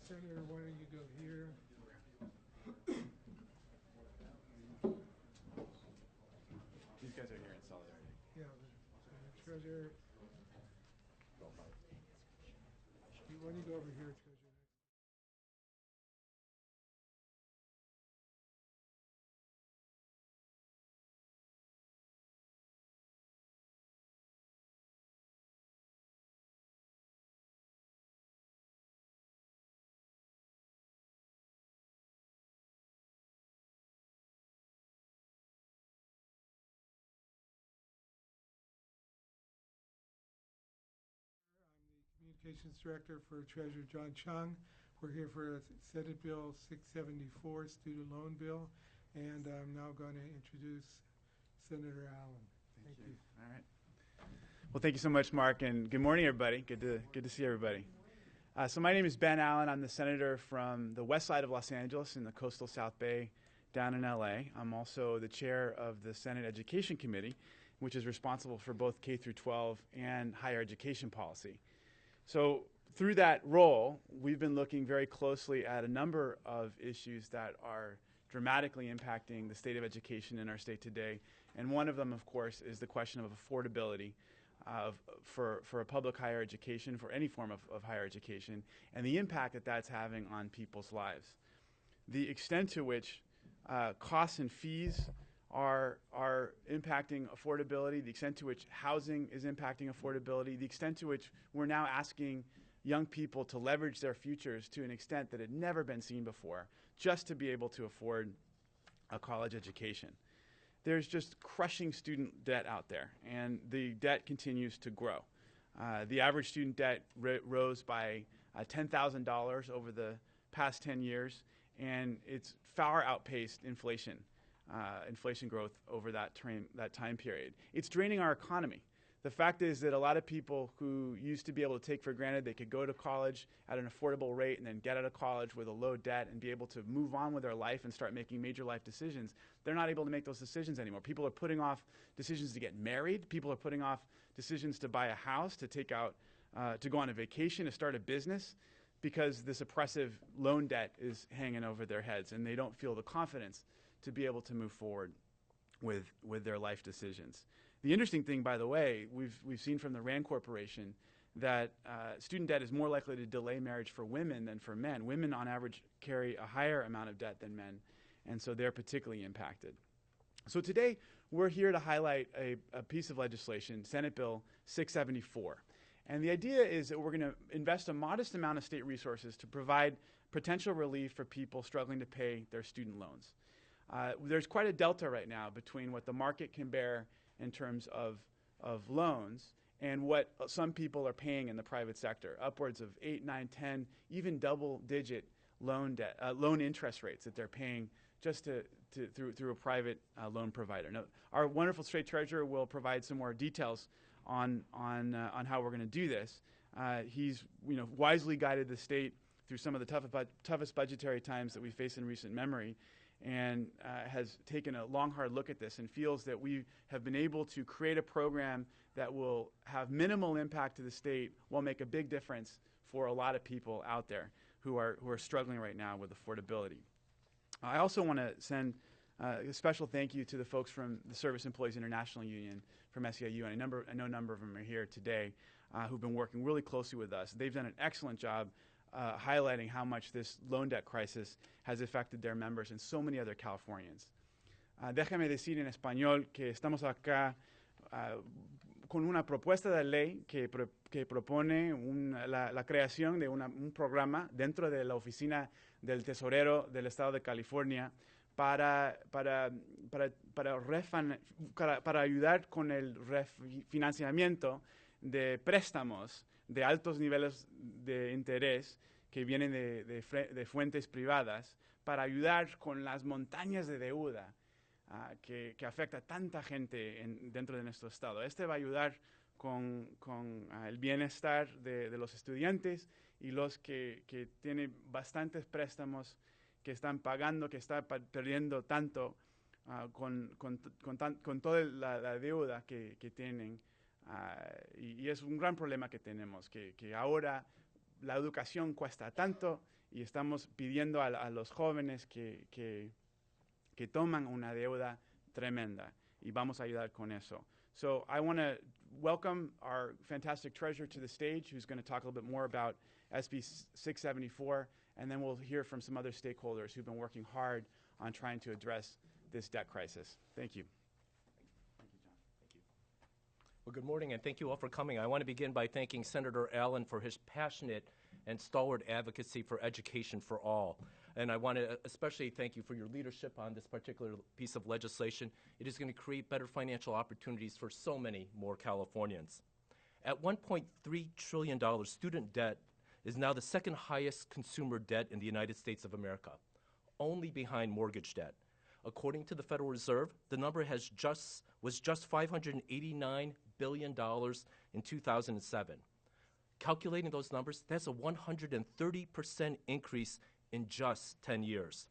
Senator, why don't you go here? These guys are here in solidarity. Yeah, the treasurer. Why don't you go over here, treasurer? Communications Director for Treasurer John Chiang. We're here for Senate Bill 674, Student Loan Bill, and I'm now going to introduce Senator Allen. Thank you. All right. Well, thank you so much, Mark, and good morning, everybody. Good to see everybody. So my name is Ben Allen. I'm the senator from the west side of Los Angeles in the coastal South Bay down in LA. I'm also the chair of the Senate Education Committee, which is responsible for both K through 12 and higher education policy. So through that role, we've been looking very closely at a number of issues that are dramatically impacting the state of education in our state today. And one of them, of course, is the question of affordability for a public higher education, for any form of higher education, and the impact that that's having on people's lives. The extent to which costs and fees are impacting affordability, the extent to which housing is impacting affordability, the extent to which we're now asking young people to leverage their futures to an extent that had never been seen before, just to be able to afford a college education. There's just crushing student debt out there, and the debt continues to grow. The average student debt rose by $10,000 over the past 10 years, and it's far outpaced inflation growth over that time period. It's draining our economy. The fact is that a lot of people who used to be able to take for granted they could go to college at an affordable rate and then get out of college with a low debt and be able to move on with their life and start making major life decisions, they're not able to make those decisions anymore. People are putting off decisions to get married. People are putting off decisions to buy a house, to take out, to go on a vacation, to start a business, because this oppressive loan debt is hanging over their heads and they don't feel the confidence to be able to move forward with their life decisions. The interesting thing, by the way, we've seen from the RAND Corporation that student debt is more likely to delay marriage for women than for men. Women, on average, carry a higher amount of debt than men, and so they're particularly impacted. So today, we're here to highlight a piece of legislation, Senate Bill 674. And the idea is that we're going to invest a modest amount of state resources to provide potential relief for people struggling to pay their student loans. There's quite a delta right now between what the market can bear in terms of loans and what some people are paying in the private sector, upwards of 8, 9, 10, even double-digit loan interest rates that they're paying just through a private loan provider. Now, our wonderful state treasurer will provide some more details on how we're going to do this. He's wisely guided the state through some of the toughest budgetary times that we face in recent memory, and has taken a long, hard look at this and feels that we have been able to create a program that will have minimal impact to the state while make a big difference for a lot of people out there who are struggling right now with affordability. I also want to send a special thank you to the folks from the Service Employees International Union from SEIU, and I know a number of them are here today who've been working really closely with us. They've done an excellent job highlighting how much this loan debt crisis has affected their members and so many other Californians. Déjame decir en español que estamos acá con una propuesta de ley que propone la creación de un programa dentro de la Oficina del Tesorero del Estado de California para ayudar con el refinanciamiento de préstamos de altos niveles de interés que vienen de fuentes privadas, para ayudar con las montañas de deuda que afecta a tanta gente dentro de nuestro estado. Este va a ayudar con el bienestar de los estudiantes y los que tienen bastantes préstamos que están pagando, que están perdiendo tanto con toda la deuda que tienen. Y es un gran problema que tenemos, que ahora la educación cuesta tanto y estamos pidiendo a los jóvenes que toman una deuda tremenda y vamos a ayudar con eso. So I want to welcome our fantastic treasurer to the stage, who's going to talk a little bit more about SB 674, and then we'll hear from some other stakeholders who've been working hard on trying to address this debt crisis. Thank you. Thank you, John. Thank you. Well, good morning, and thank you all for coming. I want to begin by thanking Senator Allen for his passionate and stalwart advocacy for education for all. And I want to especially thank you for your leadership on this particular piece of legislation. It is going to create better financial opportunities for so many more Californians. At $1.3 trillion, student debt is now the second highest consumer debt in the United States of America, only behind mortgage debt. According to the Federal Reserve, the number was just $589 billion in 2007. Calculating those numbers, that's a 130% increase in just 10 years.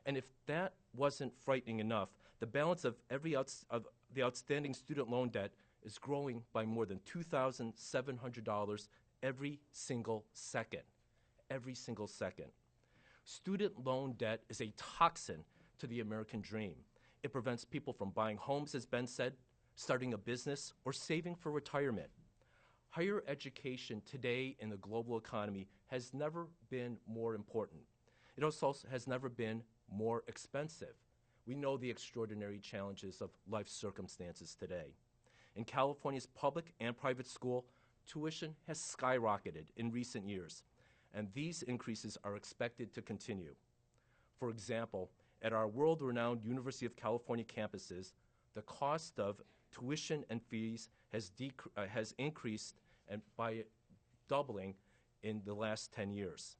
And if that wasn't frightening enough, the balance of the outstanding student loan debt is growing by more than $2,700 every single second. Every single second. Student loan debt is a toxin to the American dream. It prevents people from buying homes, as Ben said, starting a business, or saving for retirement. Higher education today in the global economy has never been more important. It also has never been more expensive. We know the extraordinary challenges of life circumstances today. In California's public and private school, tuition has skyrocketed in recent years, and these increases are expected to continue. For example, at our world-renowned University of California campuses, the cost of tuition and fees has increased and by doubling in the last 10 years.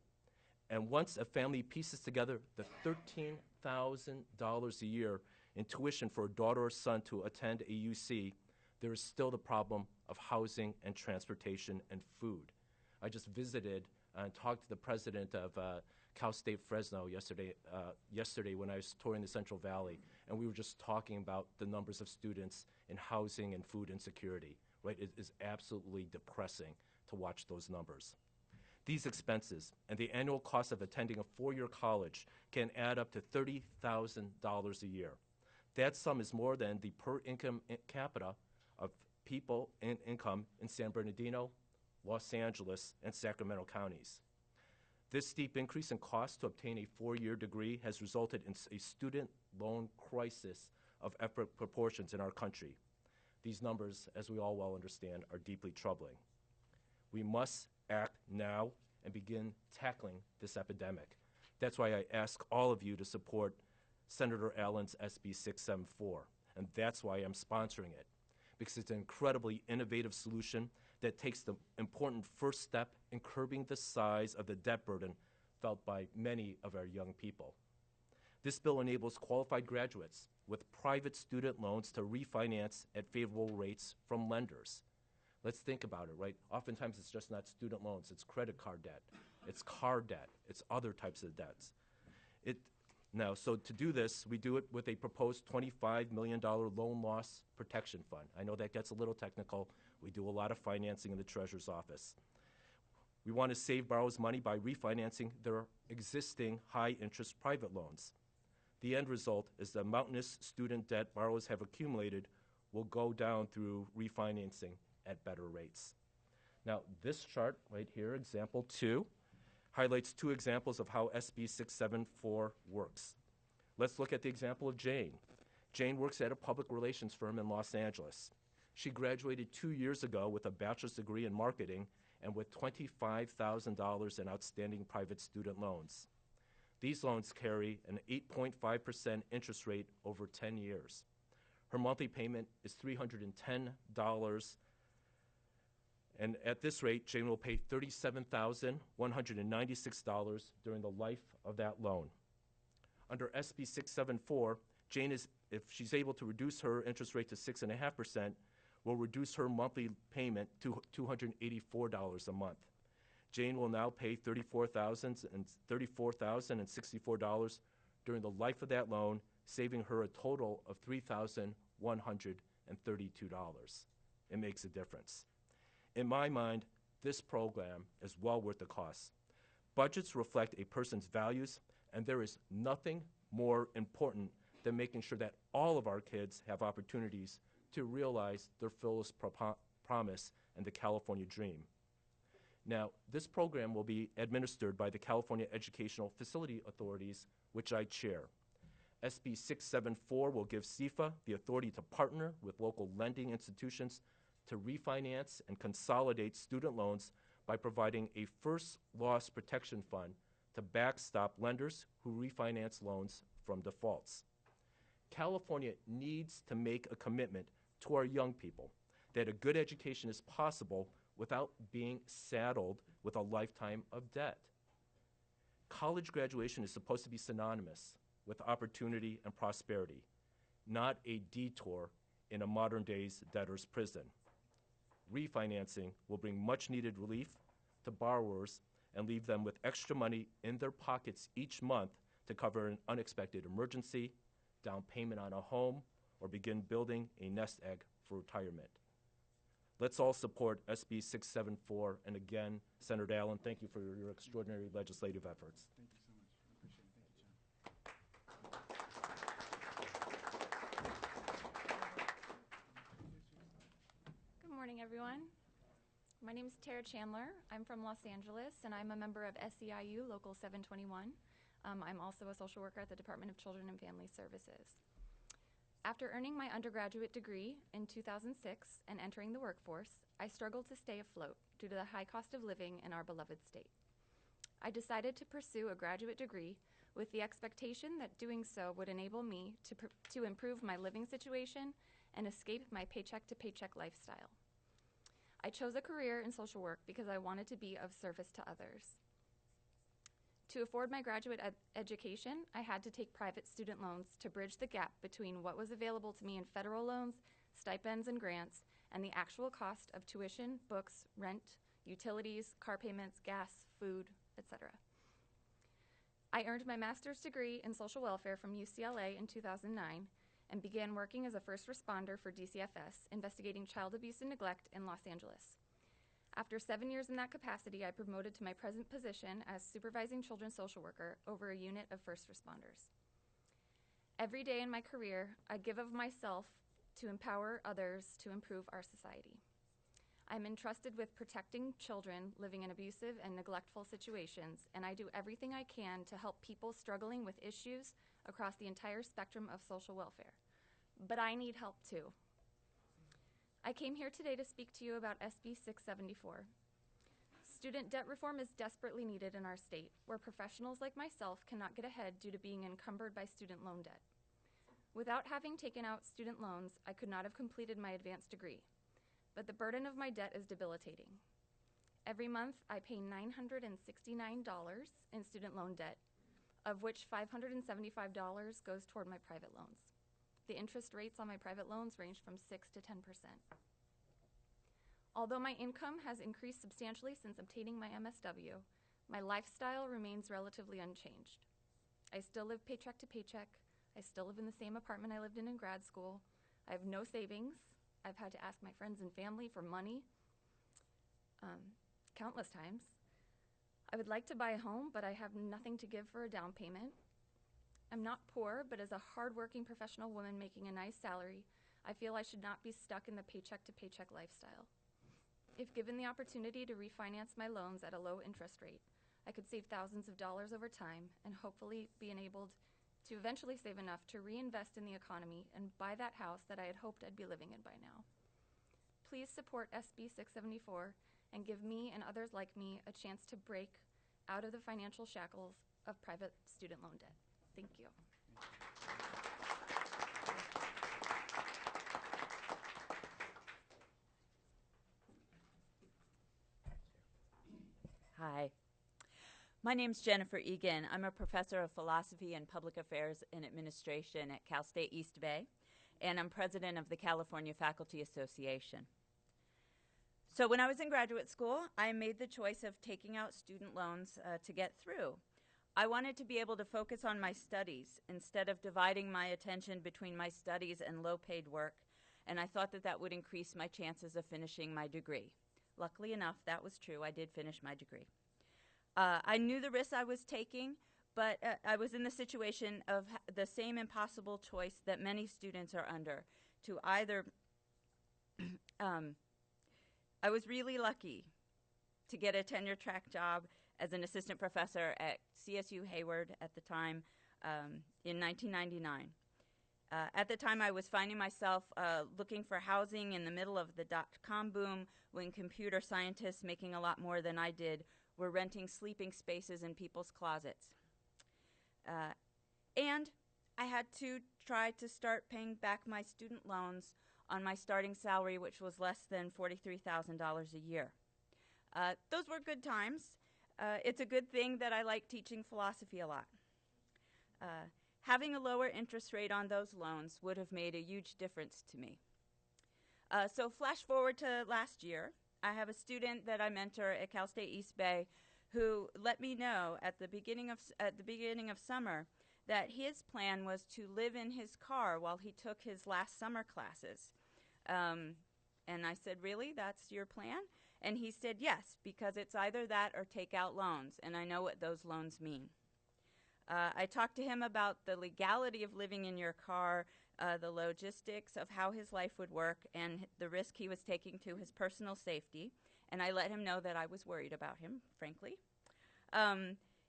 And once a family pieces together the $13,000 a year in tuition for a daughter or son to attend a UC, there is still the problem of housing and transportation and food. I just visited and talked to the president of Cal State Fresno yesterday when I was touring the Central Valley, and we were just talking about the numbers of students in housing and food insecurity. Right? It is absolutely depressing to watch those numbers. These expenses and the annual cost of attending a four-year college can add up to $30,000 a year. That sum is more than the per income capita of people in income in San Bernardino, Los Angeles, and Sacramento counties. This steep increase in cost to obtain a four-year degree has resulted in a student loan crisis of epic proportions in our country. These numbers, as we all well understand, are deeply troubling. We must act now and begin tackling this epidemic. That's why I ask all of you to support Senator Allen's SB 674, and that's why I'm sponsoring it, because it's an incredibly innovative solution that takes the important first step in curbing the size of the debt burden felt by many of our young people. This bill enables qualified graduates with private student loans to refinance at favorable rates from lenders. Let's think about it, right? Oftentimes it's just not student loans, it's credit card debt, it's car debt, it's other types of debts. So to do this, we do it with a proposed $25 million loan loss protection fund. I know that gets a little technical. We do a lot of financing in the Treasurer's office. We want to save borrowers money by refinancing their existing high-interest private loans. The end result is the mountainous student debt borrowers have accumulated will go down through refinancing at better rates. Now, this chart right here, example 2, highlights 2 examples of how SB 674 works. Let's look at the example of Jane. Jane works at a public relations firm in Los Angeles. She graduated 2 years ago with a bachelor's degree in marketing and with $25,000 in outstanding private student loans. These loans carry an 8.5% interest rate over 10 years. Her monthly payment is $310, and at this rate, Jane will pay $37,196 during the life of that loan. Under SB 674, Jane if she's able to reduce her interest rate to 6.5%, will reduce her monthly payment to $284 a month. Jane will now pay $34,064 during the life of that loan, saving her a total of $3,132. It makes a difference. In my mind, this program is well worth the cost. Budgets reflect a person's values, and there is nothing more important than making sure that all of our kids have opportunities to realize their fullest promise and the California dream. Now, this program will be administered by the California Educational Facility Authorities, which I chair. SB 674 will give CEFA the authority to partner with local lending institutions to refinance and consolidate student loans by providing a first loss protection fund to backstop lenders who refinance loans from defaults. California needs to make a commitment to our young people that a good education is possible without being saddled with a lifetime of debt. College graduation is supposed to be synonymous with opportunity and prosperity, not a detour in a modern day's debtor's prison. Refinancing will bring much needed relief to borrowers and leave them with extra money in their pockets each month to cover an unexpected emergency, down payment on a home, or begin building a nest egg for retirement. Let's all support SB 674, and again, Senator Allen, thank you for your extraordinary legislative efforts. Thank you so much. I appreciate it. Thank you, John. Good morning, everyone. My name is Chandler. I'm from Los Angeles, and I'm a member of SEIU Local 721. I'm also a social worker at the Department of Children and Family Services. After earning my undergraduate degree in 2006 and entering the workforce, I struggled to stay afloat due to the high cost of living in our beloved state. I decided to pursue a graduate degree with the expectation that doing so would enable me to improve my living situation and escape my paycheck-to-paycheck lifestyle. I chose a career in social work because I wanted to be of service to others. To afford my graduate education, I had to take private student loans to bridge the gap between what was available to me in federal loans, stipends, and grants, and the actual cost of tuition, books, rent, utilities, car payments, gas, food, etc. I earned my master's degree in social welfare from UCLA in 2009 and began working as a first responder for DCFS, investigating child abuse and neglect in Los Angeles. After 7 years in that capacity, I promoted to my present position as supervising children's social worker over a unit of first responders. Every day in my career, I give of myself to empower others to improve our society. I'm entrusted with protecting children living in abusive and neglectful situations, and I do everything I can to help people struggling with issues across the entire spectrum of social welfare. But I need help too. I came here today to speak to you about SB 674. Student debt reform is desperately needed in our state, where professionals like myself cannot get ahead due to being encumbered by student loan debt. Without having taken out student loans, I could not have completed my advanced degree, but the burden of my debt is debilitating. Every month, I pay $969 in student loan debt, of which $575 goes toward my private loans. The interest rates on my private loans range from 6 to 10%. Although my income has increased substantially since obtaining my MSW, my lifestyle remains relatively unchanged. I still live paycheck to paycheck. I still live in the same apartment I lived in grad school. I have no savings. I've had to ask my friends and family for money countless times. I would like to buy a home, but I have nothing to give for a down payment. I'm not poor, but as a hardworking professional woman making a nice salary, I feel I should not be stuck in the paycheck-to-paycheck lifestyle. If given the opportunity to refinance my loans at a low interest rate, I could save thousands of dollars over time and hopefully be enabled to eventually save enough to reinvest in the economy and buy that house that I had hoped I'd be living in by now. Please support SB 674 and give me and others like me a chance to break out of the financial shackles of private student loan debt. Thank you. Hi. My name's Jennifer Egan. I'm a professor of philosophy and public affairs and administration at Cal State East Bay, and I'm president of the California Faculty Association. So when I was in graduate school, I made the choice of taking out student loans to get through. I wanted to be able to focus on my studies instead of dividing my attention between my studies and low-paid work, and I thought that that would increase my chances of finishing my degree. Luckily enough, that was true. I did finish my degree. I knew the risks I was taking, but I was in the situation of the same impossible choice that many students are under, to either I was really lucky to get a tenure-track job as an assistant professor at CSU Hayward at the time in 1999. At the time, I was finding myself looking for housing in the middle of the dot-com boom when computer scientists making a lot more than I did were renting sleeping spaces in people's closets. And I had to try to start paying back my student loans on my starting salary, which was less than $43,000 a year. Those were good times. It's a good thing that I like teaching philosophy a lot. Having a lower interest rate on those loans would have made a huge difference to me. So flash forward to last year. I have a student that I mentor at Cal State East Bay who let me know at the beginning of summer that his plan was to live in his car while he took his last summer classes. And I said, really, that's your plan? And he said, yes, because it's either that or take out loans, and I know what those loans mean. I talked to him about the legality of living in your car, the logistics of how his life would work, and the risk he was taking to his personal safety, and I let him know that I was worried about him, frankly.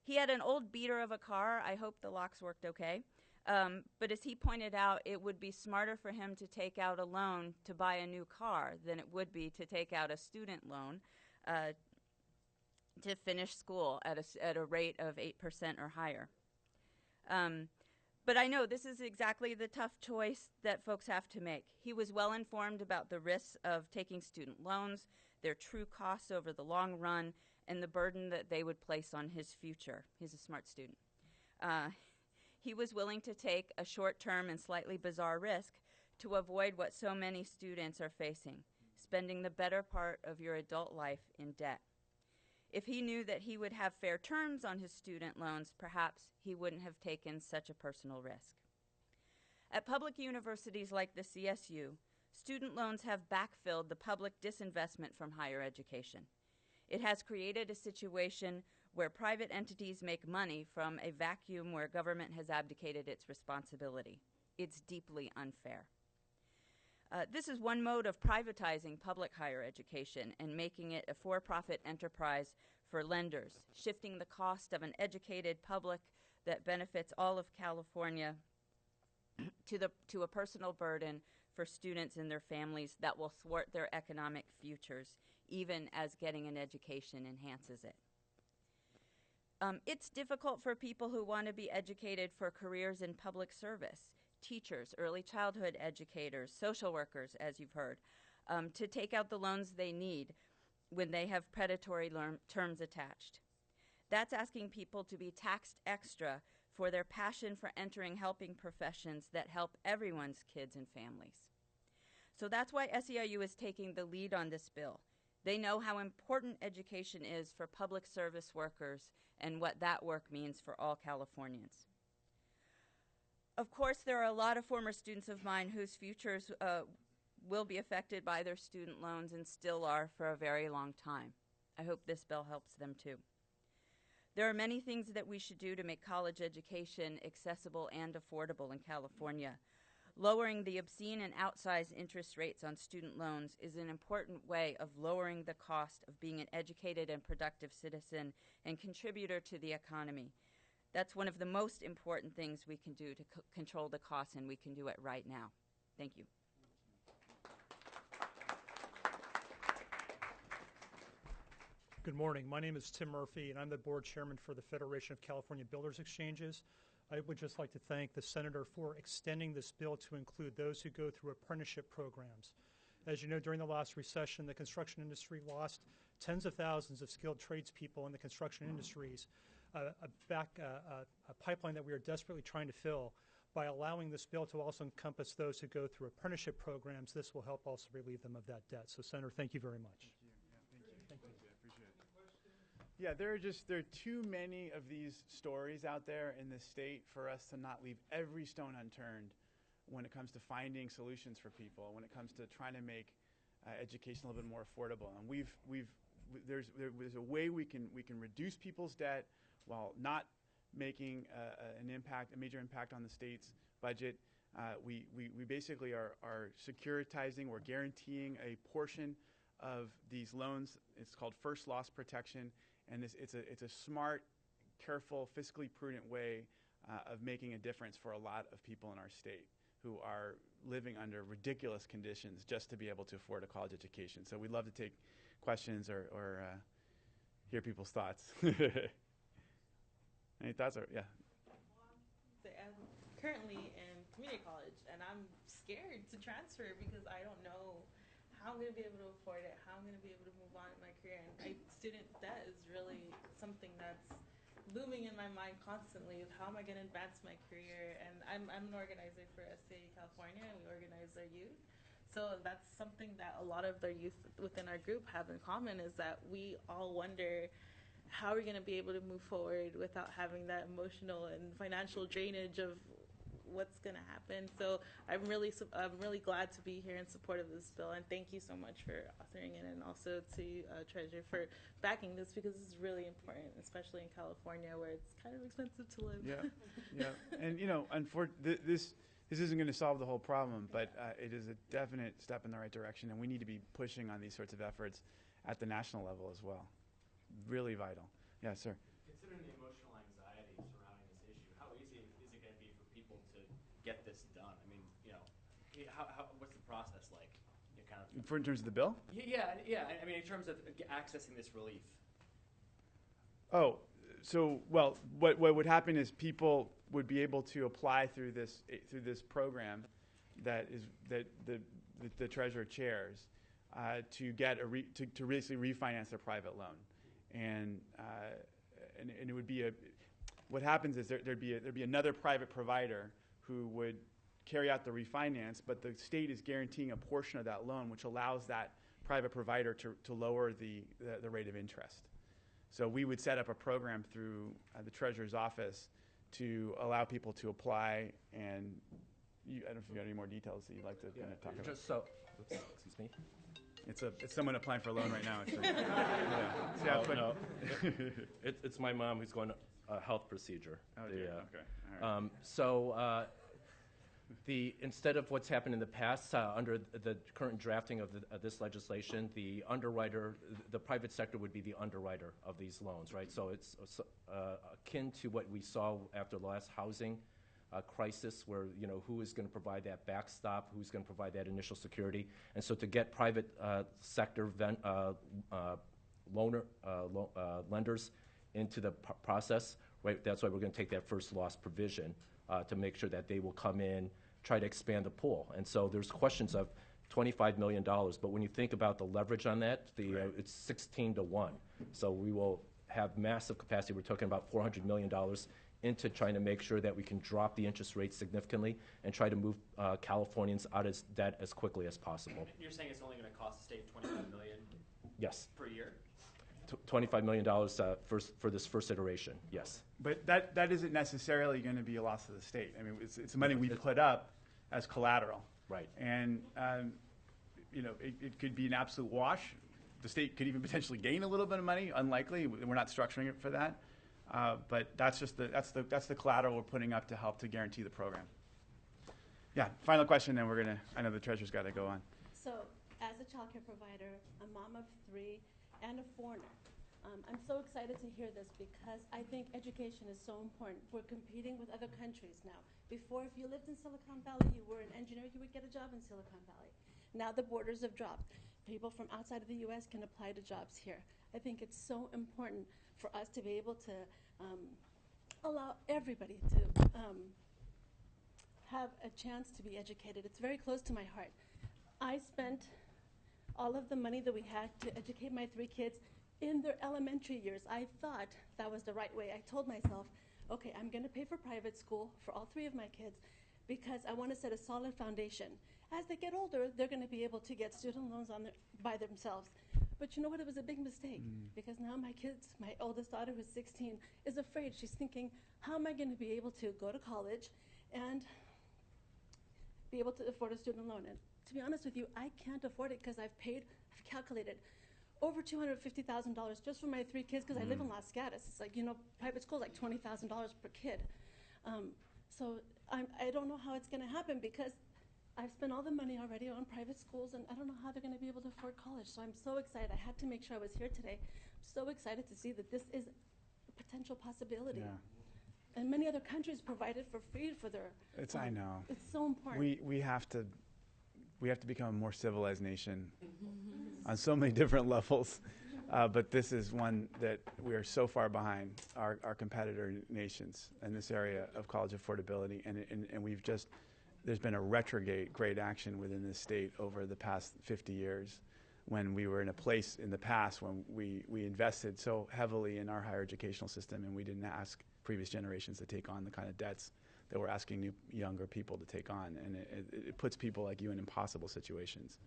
He had an old beater of a car. I hope the locks worked okay. But as he pointed out, it would be smarter for him to take out a loan to buy a new car than it would be to take out a student loan to finish school at a rate of 8% or higher. But I know this is exactly the tough choice that folks have to make. He was well informed about the risks of taking student loans, their true costs over the long run, and the burden that they would place on his future. He's a smart student. He was willing to take a short-term and slightly bizarre risk to avoid what so many students are facing, spending the better part of your adult life in debt. If he knew that he would have fair terms on his student loans, perhaps he wouldn't have taken such a personal risk. At public universities like the CSU, student loans have backfilled the public disinvestment from higher education. It has created a situation where private entities make money from a vacuum where government has abdicated its responsibility. It's deeply unfair. This is one mode of privatizing public higher education and making it a for-profit enterprise for lenders, shifting the cost of an educated public that benefits all of California to a personal burden for students and their families that will thwart their economic futures, even as getting an education enhances it. It's difficult for people who want to be educated for careers in public service, teachers, early childhood educators, social workers, as you've heard, to take out the loans they need when they have predatory terms attached. That's asking people to be taxed extra for their passion for entering helping professions that help everyone's kids and families. So that's why SEIU is taking the lead on this bill. They know how important education is for public service workers and what that work means for all Californians. Of course, there are a lot of former students of mine whose futures will be affected by their student loans and still are for a very long time. I hope this bill helps them too. There are many things that we should do to make college education accessible and affordable in California. Lowering the obscene and outsized interest rates on student loans is an important way of lowering the cost of being an educated and productive citizen and contributor to the economy. That's one of the most important things we can do to control the costs, and we can do it right now. Thank you. Good morning. My name is Tim Murphy, and I'm the board chairman for the Federation of California Builders Exchanges. I would just like to thank the senator for extending this bill to include those who go through apprenticeship programs. As you know, during the last recession, the construction industry lost tens of thousands of skilled tradespeople in the construction industries, a pipeline that we are desperately trying to fill. By allowing this bill to also encompass those who go through apprenticeship programs, this will help also relieve them of that debt. So, Senator, thank you very much. Thank you. I appreciate it. Yeah, there are too many of these stories out there in this state for us to not leave every stone unturned when it comes to finding solutions for people, when it comes to trying to make education a little bit more affordable. And there's a way we can reduce people's debt while not making a major impact on the state's budget. We basically are securitizing or guaranteeing a portion of these loans. It's called first loss protection, and it's a smart, careful, fiscally prudent way of making a difference for a lot of people in our state who are living under ridiculous conditions just to be able to afford a college education. So we'd love to take questions or hear people's thoughts. Any thoughts? Yeah. I'm currently in community college, and I'm scared to transfer because I don't know how I'm going to be able to afford it, how I'm going to be able to move on in my career. And student debt is really something that's looming in my mind constantly of how am I going to advance my career. And I'm an organizer for SEIU California, and we organize our youth. So that's something that a lot of the youth within our group have in common, is that we all wonder how are we going to be able to move forward without having that emotional and financial drainage of what's going to happen. So I'm really glad to be here in support of this bill, and thank you so much for authoring it, and also to Treasurer for backing this, because this is really important, especially in California where it's kind of expensive to live. Yeah. And this isn't going to solve the whole problem, but it is a definite step in the right direction, and we need to be pushing on these sorts of efforts at the national level as well. Really vital. Yeah, sir. Considering the emotional anxiety surrounding this issue, how easy is it going to be for people to get this done? I mean, what's the process like? In terms of the bill? Yeah. I mean, in terms of accessing this relief. Oh, so what would happen is people would be able to apply through this program that the treasurer chairs to get to basically refinance their private loan. And it would be what happens is there'd be another private provider who would carry out the refinance, but the state is guaranteeing a portion of that loan, which allows that private provider to lower the rate of interest. So we would set up a program through the treasurer's office to allow people to apply. And I don't know if you got any more details that you'd like to kind of talk about. Just so, excuse me. It's someone applying for a loan right now, actually. No. It's my mom who's going to a health procedure. Oh, dear. Okay. All right. Instead of what's happened in the past, under the current drafting of this legislation, the private sector would be the underwriter of these loans, right? So it's akin to what we saw after the last housing crisis, where who is going to provide that backstop, who's going to provide that initial security, and so to get private sector lenders into the process, right? That's why we're going to take that first loss provision to make sure that they will come in, try to expand the pool. And so there's questions of $25 million, but when you think about the leverage on that, it's 16 to 1. So we will have massive capacity. We're talking about $400 million into trying to make sure that we can drop the interest rate significantly and try to move Californians out of debt as quickly as possible. You're saying it's only going to cost the state $25 million Yes. per year? $25 million for this first iteration, yes. But that isn't necessarily going to be a loss to the state. I mean, it's money we put up as collateral. Right. And, it could be an absolute wash. The state could even potentially gain a little bit of money, unlikely. We're not structuring it for that. But that's the collateral we're putting up to help to guarantee the program. Yeah, final question, then I know the treasurer's got to go on. So, as a child care provider, a mom of 3, and a foreigner, I'm so excited to hear this because I think education is so important. We're competing with other countries now. Before, if you lived in Silicon Valley, you were an engineer, you would get a job in Silicon Valley. Now the borders have dropped. People from outside of the U.S. can apply to jobs here. I think it's so important for us to be able to allow everybody to have a chance to be educated. It's very close to my heart. I spent all of the money that we had to educate my 3 kids in their elementary years. I thought that was the right way. I told myself, okay, I'm going to pay for private school for all 3 of my kids because I want to set a solid foundation. As they get older, they're going to be able to get student loans by themselves. But you know what? It was a big mistake because now my oldest daughter, who's 16, is afraid. She's thinking, how am I going to be able to go to college and be able to afford a student loan? And to be honest with you, I can't afford it because I've calculated over $250,000 just for my 3 kids because I live in Los Gatos. It's like, private school like $20,000 per kid. So I don't know how it's going to happen because I've spent all the money already on private schools, and I don't know how they're going to be able to afford college. So I'm so excited. I had to make sure I was here today. I'm so excited to see that this is a potential possibility. Yeah. And many other countries provide it for free for their. I know. It's so important. We have to become a more civilized nation on so many different levels. But this is one that we are so far behind our competitor nations in this area of college affordability, and there's been a retrograde action within this state over the past 50 years, when we were in a place in the past when we invested so heavily in our higher educational system, and we didn't ask previous generations to take on the kind of debts that we're asking younger people to take on, and it puts people like you in impossible situations.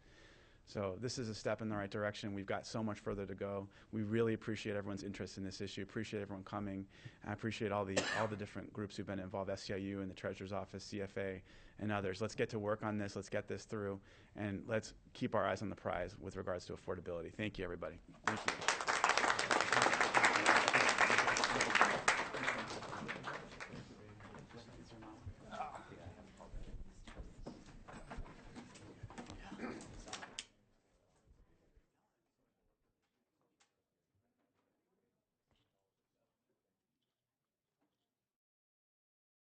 So this is a step in the right direction. We've got so much further to go. We really appreciate everyone's interest in this issue. Appreciate everyone coming. I appreciate all the different groups who've been involved, SEIU and the Treasurer's Office, CFA, and others. Let's get to work on this. Let's get this through, and let's keep our eyes on the prize with regards to affordability. Thank you, everybody. Thank you.